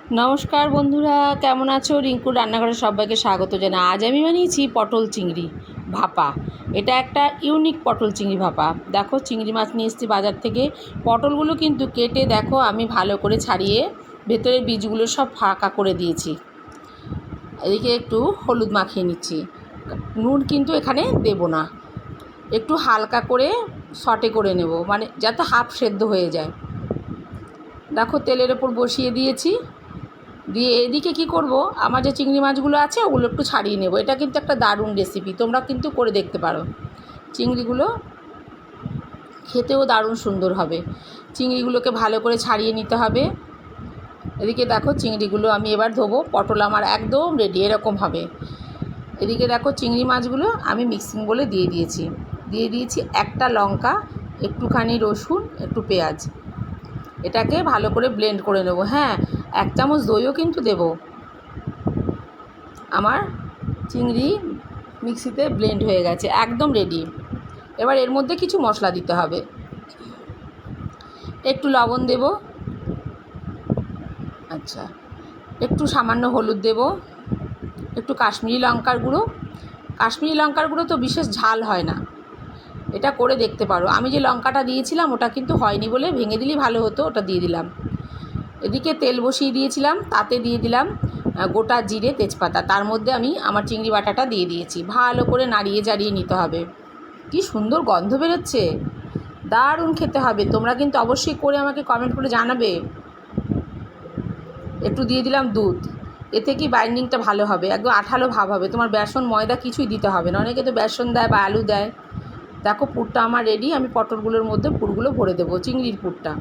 নমস্কার বন্ধুরা, কেমন আছো? রিঙ্কুর রান্নাঘরে সবাইকে স্বাগত জানাই। আজ আমি বানিয়েছি পটল চিংড়ি ভাপা। এটা একটা ইউনিক পটল চিংড়ি ভাপা। দেখো, চিংড়ি মাছ নিয়ে এসেছি বাজার থেকে। পটলগুলো কিন্তু কেটে দেখো আমি ভালো করে ছাড়িয়ে ভেতরের বীজগুলো সব ফাঁকা করে দিয়েছি। এদিকে একটু হলুদ মাখিয়ে নিচ্ছি। নুন কিন্তু এখানে দেব না, একটু হালকা করে সটে করে নেব, মানে যাতে হাফ সেদ্ধ হয়ে যায়। দেখো, তেলের ওপর বসিয়ে দিয়েছি। দিয়ে এদিকে কি করব, আমার যে চিংড়ি মাছগুলো আছে ওগুলো একটু ছাড়িয়ে নেব। এটা কিন্তু একটা দারুণ রেসিপি, তোমরা কিন্তু করে দেখতে পারো। চিংড়িগুলো খেতেও দারুণ সুন্দর হবে। চিংড়িগুলোকে ভালো করে ছাড়িয়ে নিতে হবে। এদিকে দেখো, চিংড়িগুলো আমি এবার ধোবো। পটল আমার একদম রেডি, এরকম হবে। এদিকে দেখো, চিংড়ি মাছগুলো আমি মিক্সিং বলে দিয়ে দিয়েছি একটা লঙ্কা, একটুখানি রসুন, একটু পেঁয়াজ। এটাকে ভালো করে ব্লেন্ড করে নেব। হ্যাঁ, 1 চামচ দইও কিন্তু দেব। আমার চিংড়ি মিক্সিতে ব্লেন্ড হয়ে গেছে, একদম রেডি। এবার এর মধ্যে কিছু মশলা দিতে হবে। একটু লবণ দেব, আচ্ছা, একটু সামান্য হলুদ দেব, একটু কাশ্মীরি লঙ্কার গুঁড়ো। কাশ্মীরি লঙ্কার গুঁড়ো তো বিশেষ ঝাল হয় না, এটা করে দেখতে পারো। আমি যে লঙ্কাটা দিয়েছিলাম ওটা কিন্তু হয়নি বলে ভেঙে দিলেই ভালো হতো, ওটা দিয়ে দিলাম। এদিকে তেল বসিয়ে দিয়েছিলাম, তাতে দিয়ে দিলাম গোটা জিরে, তেজপাতা। তার মধ্যে আমি আমার চিংড়ি বাটাটা দিয়ে দিয়েছি। ভালো করে নাড়িয়ে জাড়িয়ে নিতে হবে। কি সুন্দর গন্ধ বেরোচ্ছে, দারুণ খেতে হবে। তোমরা কিন্তু অবশ্যই করে আমাকে কমেন্ট করে জানাবে। একটু দিয়ে দিলাম দুধ, এতে কি বাইন্ডিংটা ভালো হবে, একদম আঠালো ভাব হবে। তোমার বেসন ময়দা কিছুই দিতে হবে না, অনেকে তো বেসন দেয় বা আলু দেয়। দেখো, পুরটা আমার রেডি। আমি পটলগুলোর মধ্যে পুরগুলো ভরে দেবো, চিংড়ির পুরটা।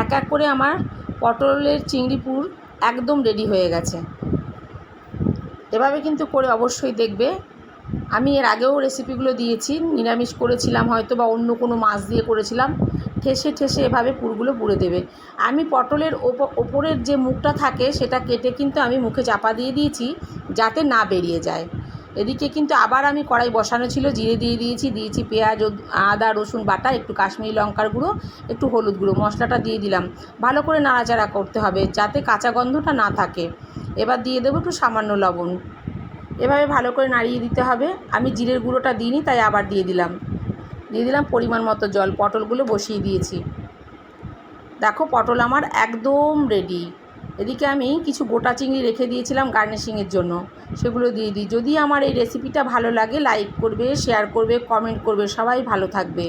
এক এক করে আমার পটলের চিংড়ি পুর একদম রেডি হয়ে গেছে। এভাবে কিন্তু করে অবশ্যই দেখবে। আমি এর আগেও রেসিপিগুলো দিয়েছি, নিরামিষ করেছিলাম হয়তো বা অন্য কোনো মাছ দিয়ে করেছিলাম। ঠেসে ঠেসে এভাবে পুরগুলো পুড়ে দেবে। আমি পটলের ওপরের যে মুখটা থাকে সেটা কেটে কিন্তু আমি মুখে চাপা দিয়ে দিয়েছি, যাতে না বেরিয়ে যায়। এদিকে কিন্তু আবার আমি কড়াই বসানো ছিল, জিরে দিয়ে দিয়েছি পেঁয়াজ, আদা রসুন বাটা, একটু কাশ্মীরি লঙ্কার গুঁড়ো, একটু হলুদ গুঁড়ো, মশলাটা দিয়ে দিলাম। ভালো করে নাড়াচাড়া করতে হবে যাতে কাঁচা গন্ধটা না থাকে। এবার দিয়ে দেবো একটু সামান্য লবণ। এভাবে ভালো করে নাড়িয়ে দিতে হবে। আমি জিরের গুঁড়োটা দিইনি, তাই আবার দিয়ে দিলাম পরিমাণ মতো জল। পটলগুলো বসিয়ে দিয়েছি। দেখো, পটল আমার একদম রেডি। এদিকে আমি কিছু গোটা চিংড়ি রেখে দিয়েছিলাম গার্নিশিংয়ের জন্য, সেগুলো দিয়ে দিই। যদি আমার এই রেসিপিটা ভালো লাগে, লাইক করবে, শেয়ার করবে, কমেন্ট করবে। সবাই ভালো থাকবে।